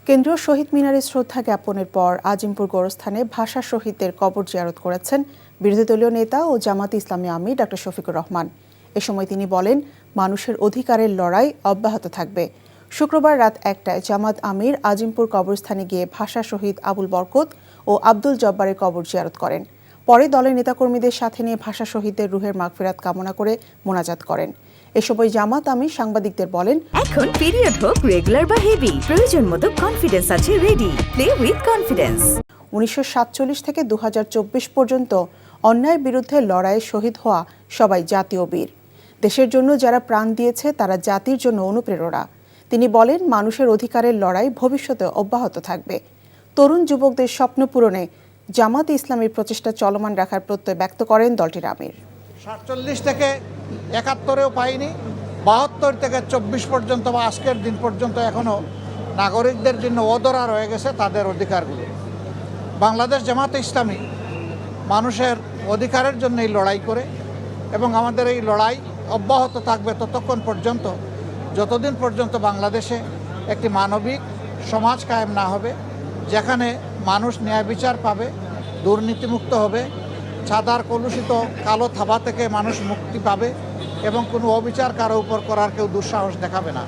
কেন্দ্রীয় শহীদ মিনারে শ্রদ্ধা জ্ঞাপনের পর আজিমপুর গোরস্থানে ভাষা শহীদদের কবর জিয়ারত করেছেন বিরোধী দলীয় নেতা ও জামাত ইসলামী আমির ডক্টর শফিকুর রহমান। এ সময় তিনি বলেন, মানুষের অধিকারের লড়াই অব্যাহত থাকবে। শুক্রবার রাত ১টায় জামাত আমির আজিমপুর কবরস্থানে গিয়ে ভাষা শহীদ আবুল বরকত ও আব্দুল জব্বারের কবর জিয়ারত করেন। পরে দলের নেতাকর্মীদের সাথে নিয়ে ভাষা শহীদদের রুহের মাগফিরাত কামনা করে মোনাজাত করেন। এ সময় জামাত আমির সাংবাদিকদের বলেন, এখন পিরিয়ড হোক রেগুলার বা হেভি, প্রয়োজন মতো কনফিডেন্স আছে রেডি। Play with confidence. ১৯৪৭ থেকে ২০২৪ পর্যন্ত অন্যায়ের বিরুদ্ধে লড়াইয়ে শহীদ হওয়া সবাই জাতীয় বীর। দেশের জন্য যারা প্রাণ দিয়েছে তারা জাতির জন্য অনুপ্রেরণা। তিনি বলেন, মানুষের অধিকারের লড়াই ভবিষ্যতে অব্যাহত থাকবে। তরুণ যুবকদের স্বপ্ন পূরণে জামাত ইসলামীর প্রচেষ্টা চলমান রাখার প্রত্যয় ব্যক্ত করেন দলটির আমির। ৪৭ থেকে ৭১-এও পাইনি, ৭২ থেকে ২৪ পর্যন্ত বা আজকের দিন পর্যন্ত এখনও নাগরিকদের জন্য অধরা রয়ে গেছে তাদের অধিকারগুলো। বাংলাদেশ জামাতে ইসলামী মানুষের অধিকারের জন্য এই লড়াই করে এবং আমাদের এই লড়াই অব্যাহত থাকবে ততক্ষণ পর্যন্ত, যতদিন পর্যন্ত বাংলাদেশে একটি মানবিক সমাজ কায়েম না হবে, যেখানে মানুষ ন্যায় বিচার পাবে, দুর্নীতিমুক্ত হবে, ছাদার কলুষিত কালো থাবা থেকে মানুষ মুক্তি পাবে এবং কোনো অবিচার কারো উপর করার কেউ দুঃসাহস দেখাবে না।